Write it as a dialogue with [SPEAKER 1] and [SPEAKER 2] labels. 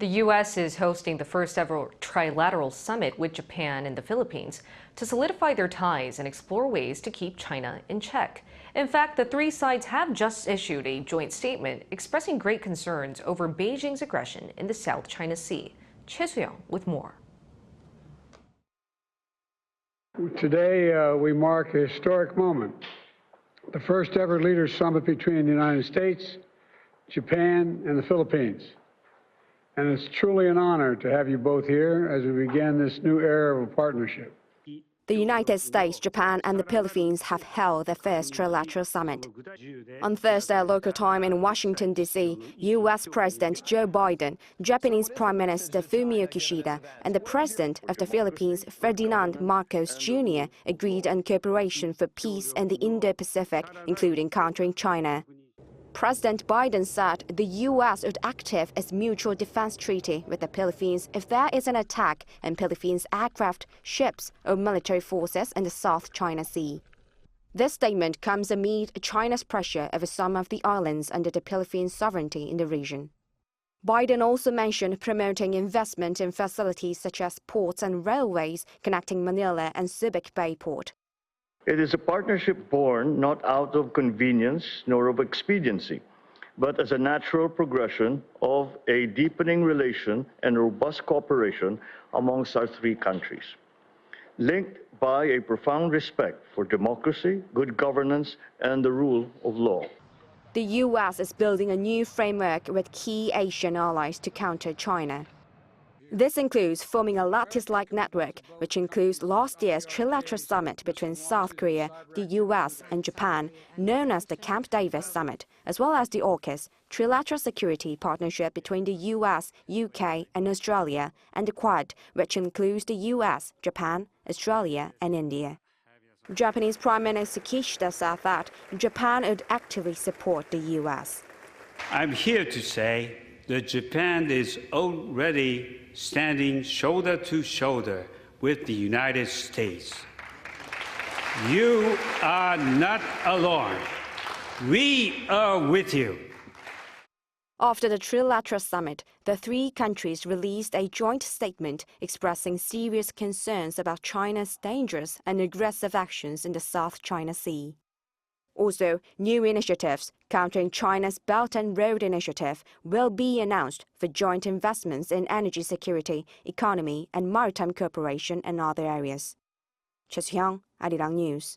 [SPEAKER 1] The U.S. is hosting the first ever trilateral summit with Japan and the Philippines to solidify their ties and explore ways to keep China in check. In fact, the three sides have just issued a joint statement expressing great concerns over Beijing's aggression in the South China Sea. Choi Soo-hyung with more.
[SPEAKER 2] Today, we mark a historic moment, the first ever leaders summit between the United States, Japan, and the Philippines. And it's truly an honor to have you both here as we begin this new era of a partnership.
[SPEAKER 3] The United States, Japan, and the Philippines have held their first trilateral summit. On Thursday local time in Washington, D.C., U.S. President Joe Biden, Japanese Prime Minister Fumio Kishida, and the President of the Philippines Ferdinand Marcos Jr. agreed on cooperation for peace in the Indo-Pacific, including countering China. President Biden said the U.S. would activate its mutual defense treaty with the Philippines if there is an attack on Philippines aircraft, ships, or military forces in the South China Sea. This statement comes amid China's pressure over some of the islands under the Philippines' sovereignty in the region. Biden also mentioned promoting investment in facilities such as ports and railways connecting Manila and Subic Bay Port.
[SPEAKER 4] It is a partnership born not out of convenience nor of expediency, but as a natural progression of a deepening relation and robust cooperation amongst our three countries, linked by a profound respect for democracy, good governance, and the rule of law.
[SPEAKER 3] The U.S. is building a new framework with key Asian allies to counter China. This includes forming a lattice-like network, which includes last year's trilateral summit between South Korea, the U.S., and Japan, known as the Camp Davis Summit, as well as the AUKUS, trilateral security partnership between the U.S., UK, and Australia, and the Quad, which includes the U.S., Japan, Australia, and India. Japanese Prime Minister Kishida said that Japan would actively support the U.S.
[SPEAKER 5] I'm here to say that Japan is already standing shoulder to shoulder with the United States. You are not alone. We are with you.
[SPEAKER 3] After the trilateral summit, the three countries released a joint statement expressing serious concerns about China's dangerous and aggressive actions in the South China Sea. Also, new initiatives countering China's Belt and Road Initiative will be announced for joint investments in energy security, economy, and maritime cooperation and other areas. Choi Soo-hyung, Arirang News.